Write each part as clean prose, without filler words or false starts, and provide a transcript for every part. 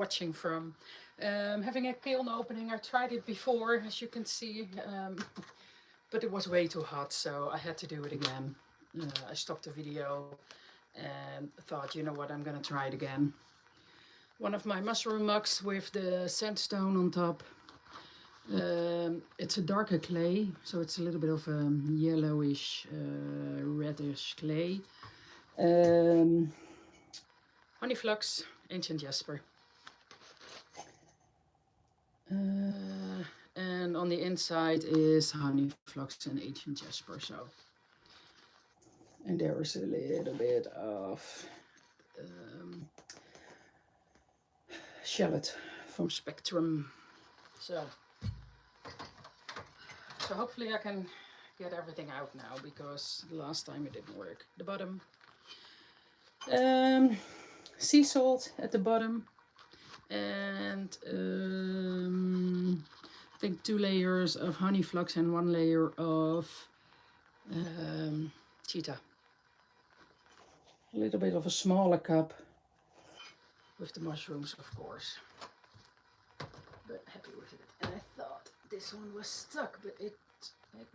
watching from. Having a kiln opening, I tried it before, as you can see, but it was way too hot, so I had to do it again. I stopped the video and thought, you know what, I'm gonna try it again. One of my mushroom mugs with the sandstone on top. It's a darker clay, so it's a little bit of a yellowish, reddish clay. Honey flux, ancient jasper. And on the inside is honey flux and ancient jasper. So, and there is a little bit of shallot from Spectrum. So hopefully I can get everything out now, because the last time it didn't work. The bottom, sea salt at the bottom, and I think 2 layers of honey flux and 1 layer of cheetah. A little bit of a smaller cup with the mushrooms, of course, but happy with it. And I thought this one was stuck, but it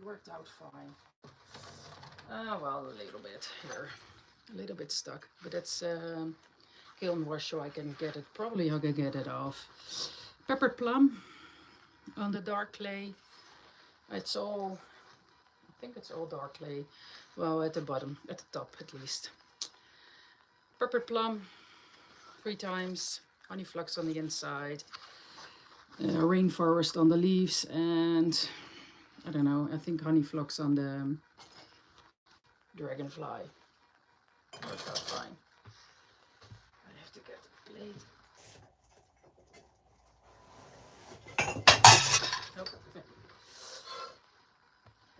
worked out fine. Well, a little bit here, a little bit stuck, but that's kiln wash, so I can get it, probably I can get it off. Peppered plum on the dark clay. It's all, I think it's all dark clay. Well, at the bottom, at the top at least. Peppered plum 3 times, honey flux on the inside, rainforest on the leaves, and I don't know, I think honey flux on the dragonfly. Worked out fine. I have to get a plate. Nope.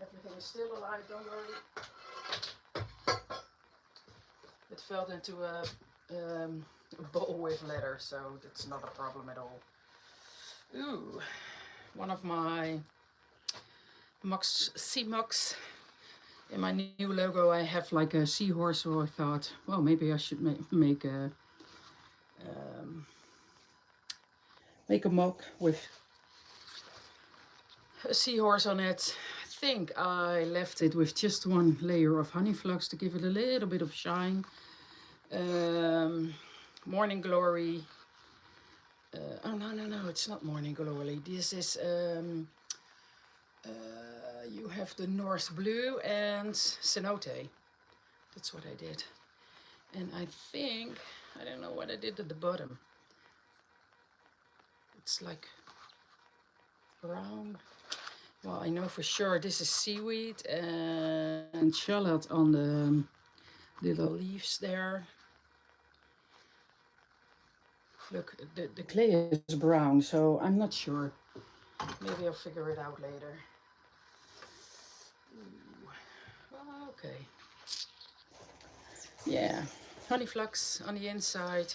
Everything is still alive, don't worry. It fell into a bowl with leather, so that's not a problem at all. Ooh, one of my mugs, sea mugs. In my new logo I have like a seahorse, so I thought, well, maybe I should make a mug with a seahorse on it. I think I left it with just 1 layer of honey flux to give it a little bit of shine. Morning Glory. Oh no, it's not Morning Glory. This is you have the North Blue and Cenote. That's what I did. And I think, I don't know what I did at the bottom. It's like brown. Well, I know for sure this is seaweed and shallot on the little leaves there. Look, the clay is brown, so I'm not sure. Maybe I'll figure it out later. Ooh. Well, okay. Yeah, honey flux on the inside,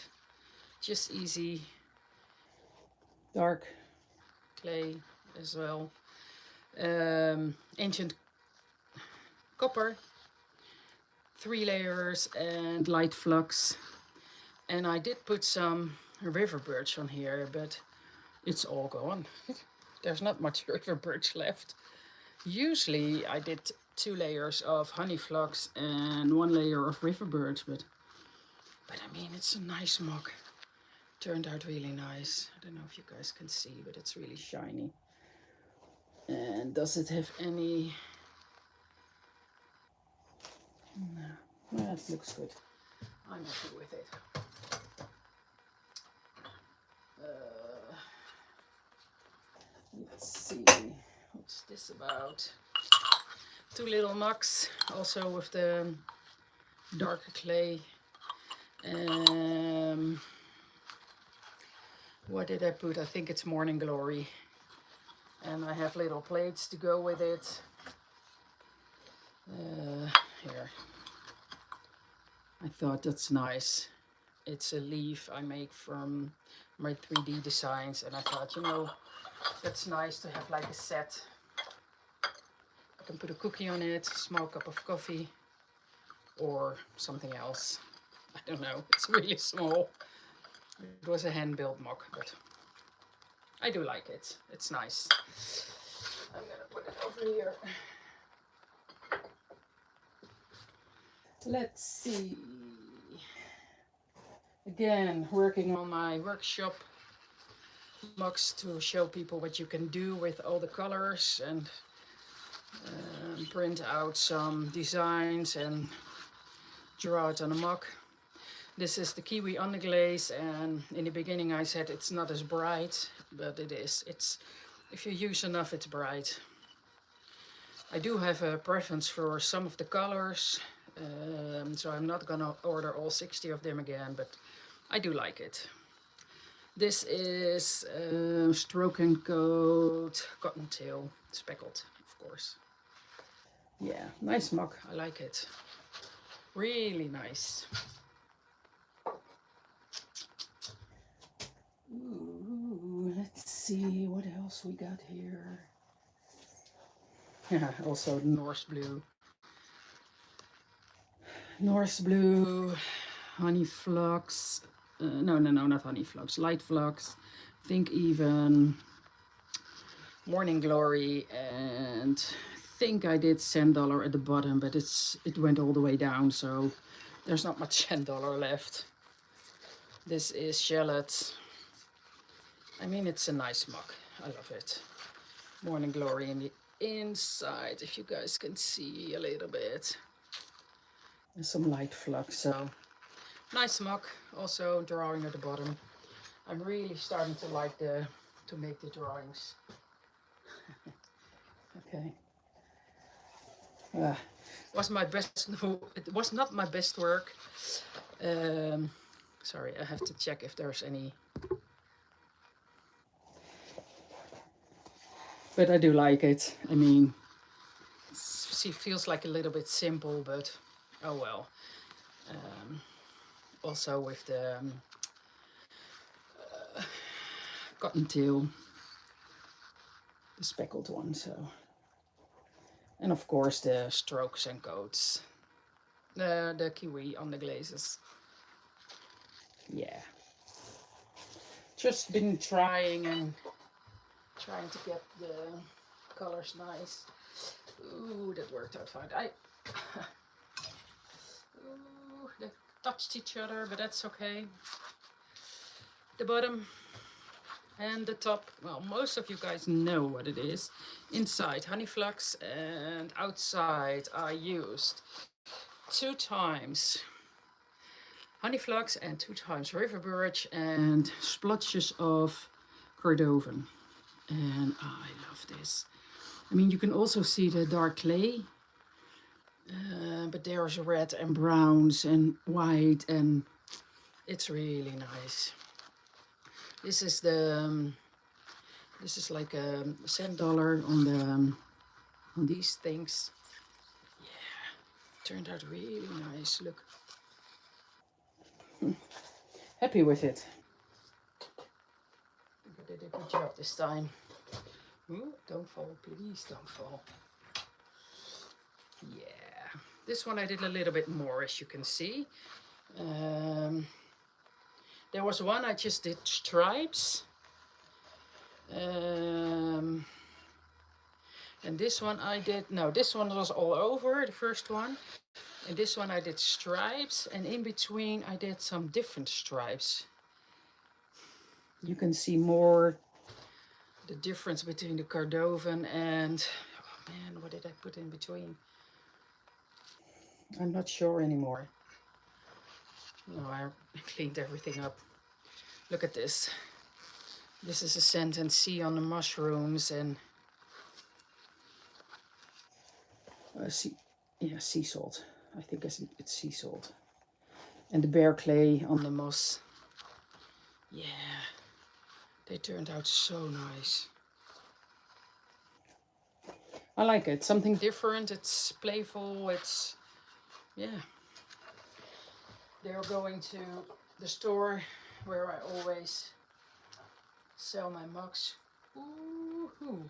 just easy. Dark clay as well. Ancient copper, 3 layers, and light flux. And I did put some river birch on here, but it's all gone. There's not much river birch left. Usually I did 2 layers of honey flux and 1 layer of river birch, but I mean, it's a nice mug. Turned out really nice. I don't know if you guys can see, but it's really shiny. And does it have any... No, well, it looks good. I'm happy with it. Let's see, what's this about? 2 little mugs, also with the darker clay. What did I put? I think it's Morning Glory. And I have little plates to go with it. Here. I thought that's nice. It's a leaf I make from my 3D designs, and I thought, you know, that's nice to have like a set. I can put a cookie on it, a small cup of coffee, or something else. I don't know, it's really small. It was a hand-built mug, but I do like it. It's nice. I'm gonna put it over here. Let's see. Again, working on my workshop mugs to show people what you can do with all the colors, and print out some designs and draw it on a mug. This is the kiwi on the glaze, and in the beginning I said it's not as bright, but it is. If you use enough, it's bright. I do have a preference for some of the colors, so I'm not gonna order all 60 of them again, but I do like it. This is Stroke and Coat Cottontail, speckled, of course. Yeah, nice mug. I like it. Really nice. Ooh, let's see what else we got here. Yeah, also Norse blue. Norse blue, honey flux. No, not honey flux. Light flux. Think even Morning Glory, and I think I did $10 at the bottom, but it went all the way down, so there's not much $10 left. This is Shallot. I mean, it's a nice mug. I love it. Morning Glory in the inside, if you guys can see a little bit. And some light flux, so nice mug. Also drawing at the bottom. I'm really starting to like to make the drawings. Okay. Was my best? No, it was not my best work. Sorry, I have to check if there's any. But I do like it. I mean, it feels like a little bit simple, but oh well. Also with the cottontail, the speckled one, so. And of course the strokes and coats. The kiwi on the glazes. Yeah. Just been trying to get the colors nice. Ooh, that worked out fine. Ooh, they touched each other, but that's okay. The bottom and the top, well, most of you guys know what it is. Inside honey flux, and outside I used 2 times honey flux and 2 times river birch and splotches of cordovan. And I love this. I mean, you can also see the dark clay, but there's red and browns and white, and it's really nice. This is like a $10 on these things. Yeah, turned out really nice. Look, happy with it. I did a good job this time. Ooh, don't fall, please don't fall. Yeah, this one I did a little bit more, as you can see. There was one I just did stripes. And this one I did, no, this one was all over, the first one. And this one I did stripes, and in between I did some different stripes. You can see more the difference between the cordovan and, oh man, what did I put in between? I'm not sure anymore. No, I cleaned everything up. Look at this. This is a scent and sea on the mushrooms, and sea salt. I think it's sea salt. And the bear clay on the moss. Yeah, they turned out so nice. I like it. Something different. It's playful. It's, yeah. They're going to the store where I always sell my mugs. Ooh,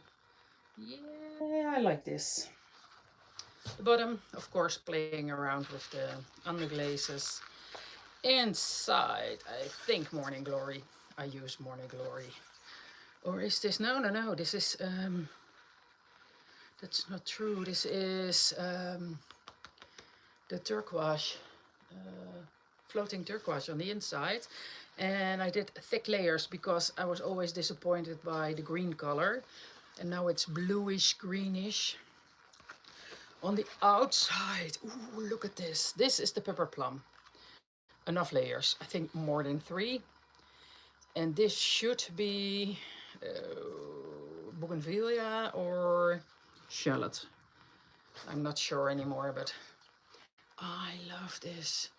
yeah, I like this. The bottom, of course, playing around with the underglazes. Inside, I think Morning Glory. I use Morning Glory. Or is this, no, this is, that's not true. This is the turquoise, floating turquoise on the inside. And I did thick layers because I was always disappointed by the green color. And now it's bluish, greenish. On the outside, ooh, look at this. This is the pepper plum. Enough layers, I think more than 3. And this should be bougainvillea or shallot. I'm not sure anymore, but I love this.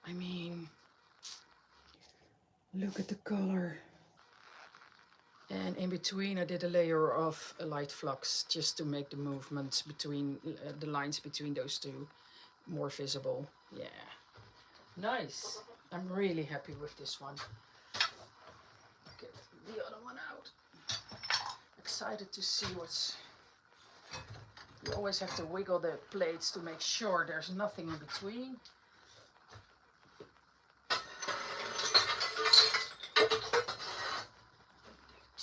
I mean, look at the color. And in between I did a layer of a light flux just to make the movements between the lines between those two more visible. Yeah, nice. I'm really happy with this one. Get the other one out. Excited to see what's... You always have to wiggle the plates to make sure there's nothing in between.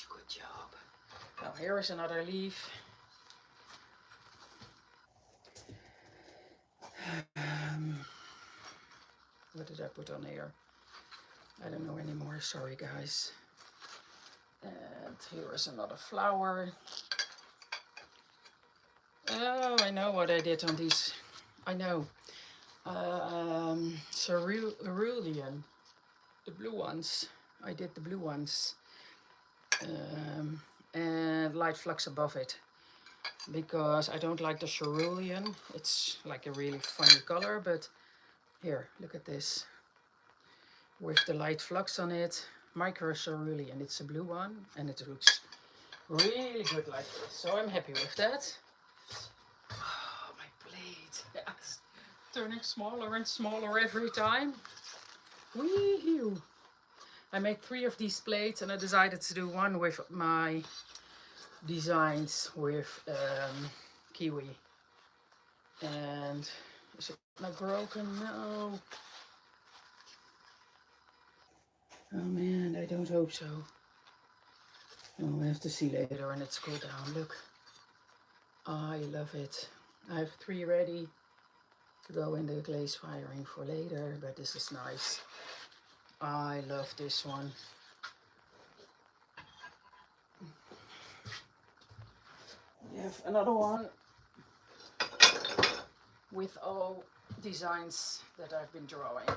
Good job. Now here is another leaf. What did I put on here? I don't know anymore, sorry guys. And here is another flower. Oh, I know what I did on these. I know. Cerulean. The blue ones. I did the blue ones. And light flux above it. Because I don't like the cerulean. It's like a really funny color, but here, look at this. With the light flux on it. Micro cerulean. It's a blue one and it looks really good like this. So I'm happy with that. Oh, my plate. Yes. Turning smaller and smaller every time. Wee-hoo. I made 3 of these plates and I decided to do one with my designs with kiwi. And is it not broken? No. Oh man, I don't hope so. Oh, we have to see later when it's cooled down. Look. I love it. I have 3 ready to go in the glaze firing for later, but this is nice. I love this one. We have another one with all designs that I've been drawing.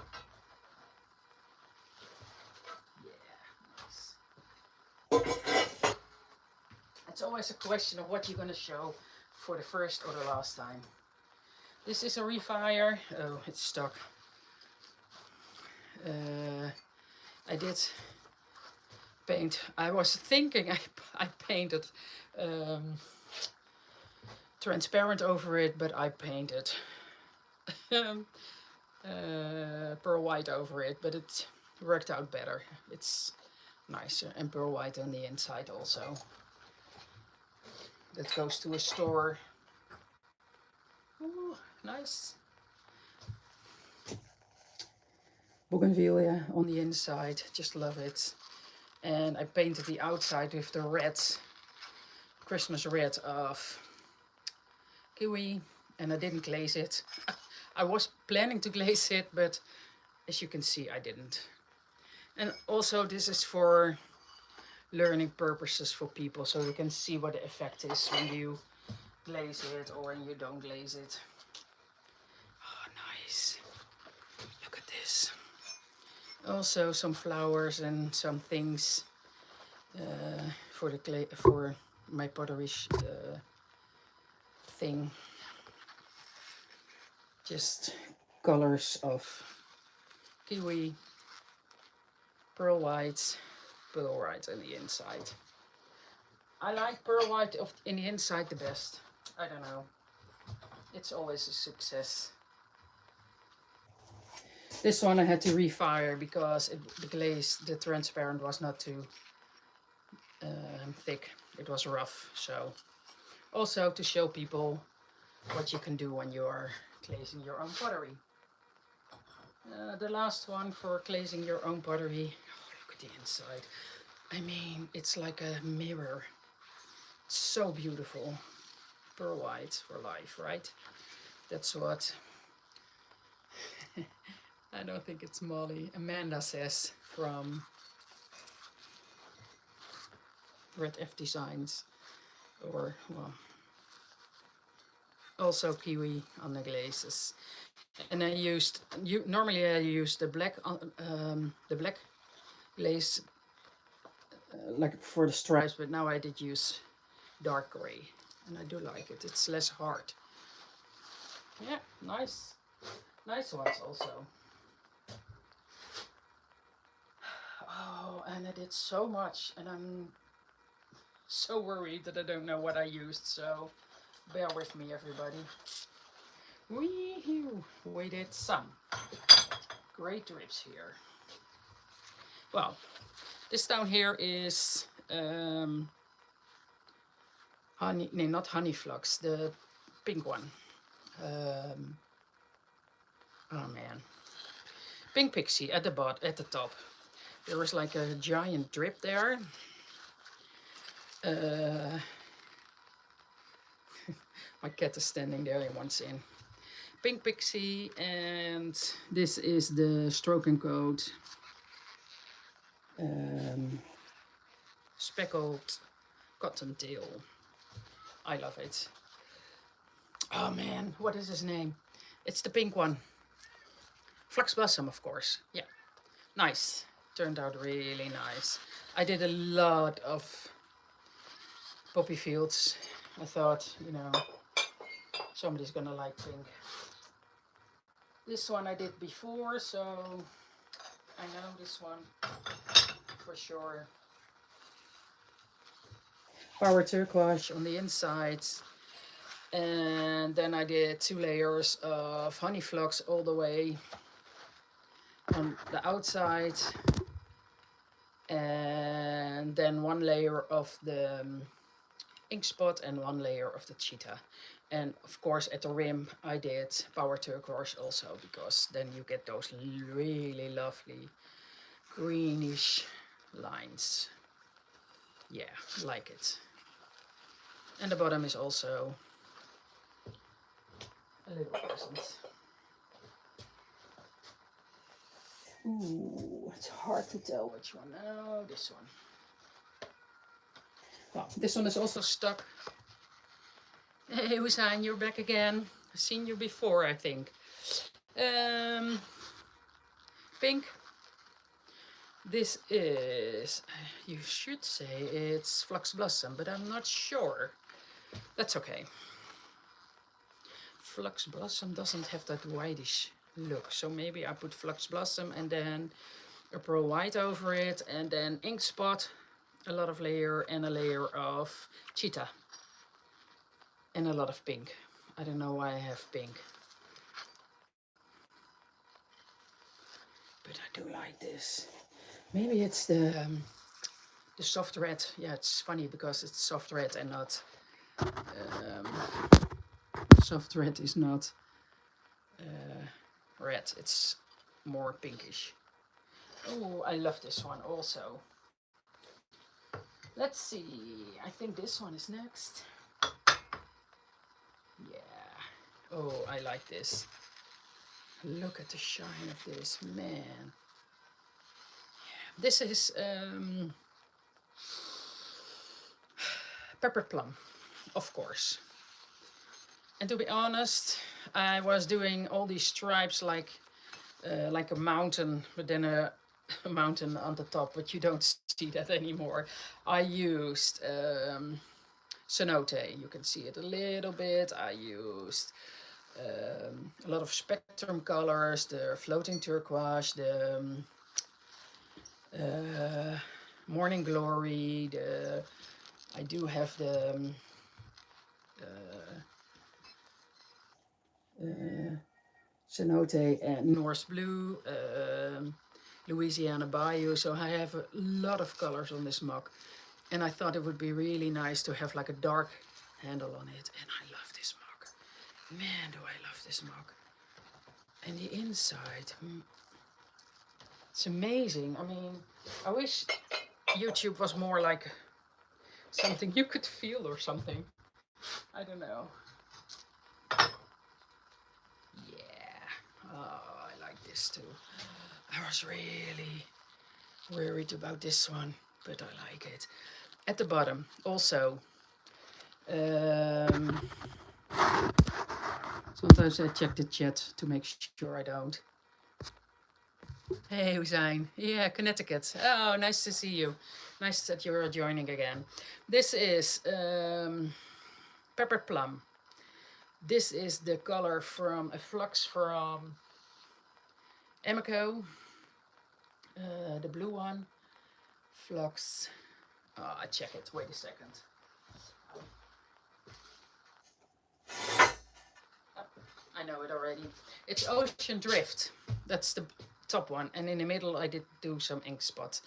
Yeah, nice. It's always a question of what you're going to show for the first or the last time. This is a refire. Oh, it's stuck. I did paint. I was thinking I painted transparent over it, but I painted pearl white over it, but it worked out better. It's nicer, and pearl white on the inside also. That goes to a store. Ooh, nice. Bougainvillea on the inside, just love it. And I painted the outside with the red, Christmas red of kiwi, and I didn't glaze it. I was planning to glaze it, but as you can see, I didn't. And also this is for learning purposes for people, so you can see what the effect is when you glaze it or when you don't glaze it. Oh, nice. Look at this. Also some flowers and some things for the clay, for my pottery thing. Just colors of kiwi, pearl white on the inside. I like pearl white in the inside the best. I don't know. It's always a success. This one I had to refire because the glaze, the transparent, was not too thick. It was rough. So also to show people what you can do when you are glazing your own pottery. The last one for glazing your own pottery. Oh, look at the inside. I mean, it's like a mirror. It's so beautiful. Pearl white for life, right? That's what I don't think it's Molly. Amanda says from Red F Designs, or well, also Kiwi on the glazes. And I used normally I use the black glaze like for the stripes, but now I did use dark gray, and I do like it. It's less hard. Yeah, nice ones also. Oh, and I did so much, and I'm so worried that I don't know what I used, so bear with me, everybody. We did some great drips here. Well, this down here is honey, no, not honey flux, the pink one. Oh man, pink pixie at the top. There is like a giant drip there. My cat is standing there, he wants in. Pink pixie, and this is the stroke and coat speckled cottontail. I love it. Oh man, what is his name? It's the pink one. Flux Blossom, of course. Yeah, nice. Turned out really nice. I did a lot of poppy fields. I thought, you know, somebody's gonna like pink. This one I did before, so I know this one for sure. Power turquoise on the inside. And then I did 2 layers of honey flux all the way on the outside. And then 1 layer of the ink spot and 1 layer of the cheetah. And of course at the rim I did power turquoise also, because then you get those really lovely greenish lines. Yeah, like it. And the bottom is also a little present. Ooh, it's hard to tell which one. Oh, this one. Well, this one is also stuck. Hey Hussein, you're back again. I've seen you before, I think. Pink. This is, you should say it's Flux Blossom, but I'm not sure. That's okay. Flux Blossom doesn't have that whitish look, so maybe I put Flux Blossom and then a pearl white over it, and then ink spot, a lot of layer, and a layer of cheetah. And a lot of pink. I don't know why I have pink. But I do like this. Maybe it's the soft red. Yeah, it's funny because it's soft red and not... soft red is not red. It's more pinkish. Oh, I love this one also. Let's see. I think this one is next. Yeah. Oh, I like this. Look at the shine of this, man. This is pepper plum, of course. And to be honest, I was doing all these stripes like a mountain, but then a mountain on the top, but you don't see that anymore. I used cenote, you can see it a little bit. I used a lot of spectrum colors, the floating turquoise, the morning glory, I do have the cenote and Norse blue, Louisiana Bayou. So I have a lot of colors on this mug, and I thought it would be really nice to have like a dark handle on it. And I love this mug. Man, do I love this mug. And the inside, It's amazing. I mean, I wish YouTube was more like something you could feel or something. I don't know. Yeah. Oh, I like this too. I was really worried about this one, but I like it. At the bottom, also. Sometimes I check the chat to make sure I don't. Hey, Hussein. Yeah, Connecticut. Oh, nice to see you. Nice that you're joining again. This is Pepper Plum. This is the color from a flux from Emiko. The blue one. Flux. Oh, I check it. Wait a second. I know it already. It's Ocean Drift. That's the top one. And in the middle, I did do some ink spots.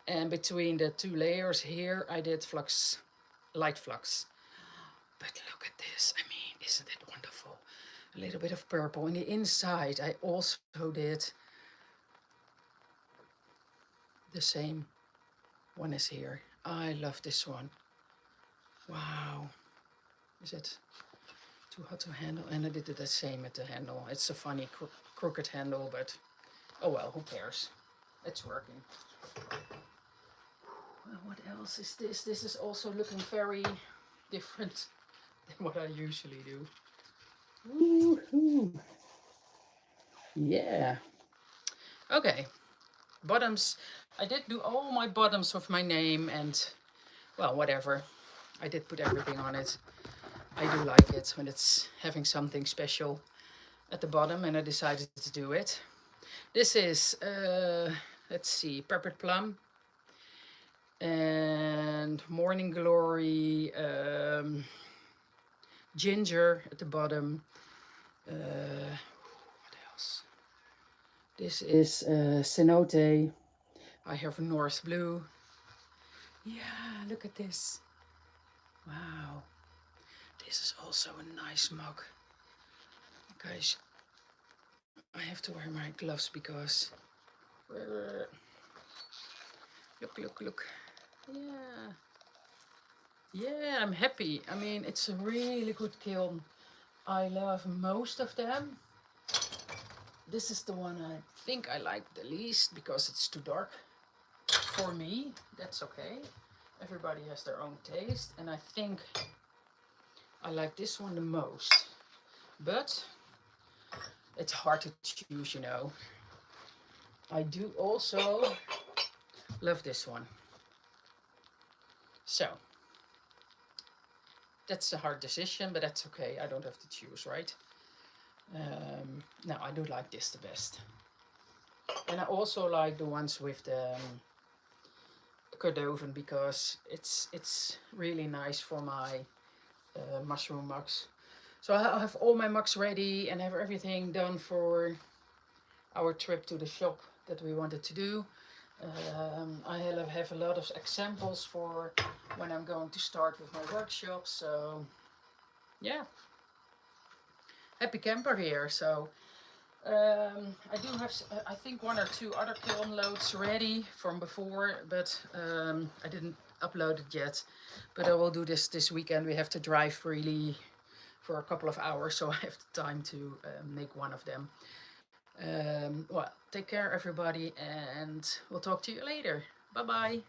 And between the two layers here, I did flux, light flux. But look at this. I mean, isn't it wonderful? A little bit of purple. In the inside, I also did the same one as here. I love this one. Wow. Is it too hot to handle? And I did the same at the handle. It's a funny crooked handle, but oh well, who cares? It's working. Well, what else is this? This is also looking very different than what I usually do. Woohoo! Yeah. Okay. Bottoms. I did do all my bottoms with my name and, well, whatever. I did put everything on it. I do like it when it's having something special at the bottom, and I decided to do it. This is, let's see, Peppered Plum and Morning Glory, Ginger at the bottom. What else? This is Cenote. I have North Blue. Yeah, look at this. Wow. This is also a nice mug. Guys, I have to wear my gloves because... Look. Yeah. Yeah, I'm happy. I mean, it's a really good kiln. I love most of them. This is the one I think I like the least because it's too dark for me. That's okay. Everybody has their own taste, and I think I like this one the most. But it's hard to choose, you know. I do also love this one. So that's a hard decision, but that's okay. I don't have to choose, right? No, I do like this the best. And I also like the ones with the Cordovan because it's really nice for my mushroom mugs. So I have all my mugs ready and have everything done for our trip to the shop that we wanted to do. I have a lot of examples for when I'm going to start with my workshop. So yeah, happy camper here. So I do have, I think, 1 or 2 other kiln loads ready from before, but I didn't upload it yet. But I will do this weekend. We have to drive really for a couple of hours, so I have the time to make one of them. Well, take care, everybody, and we'll talk to you later. Bye-bye.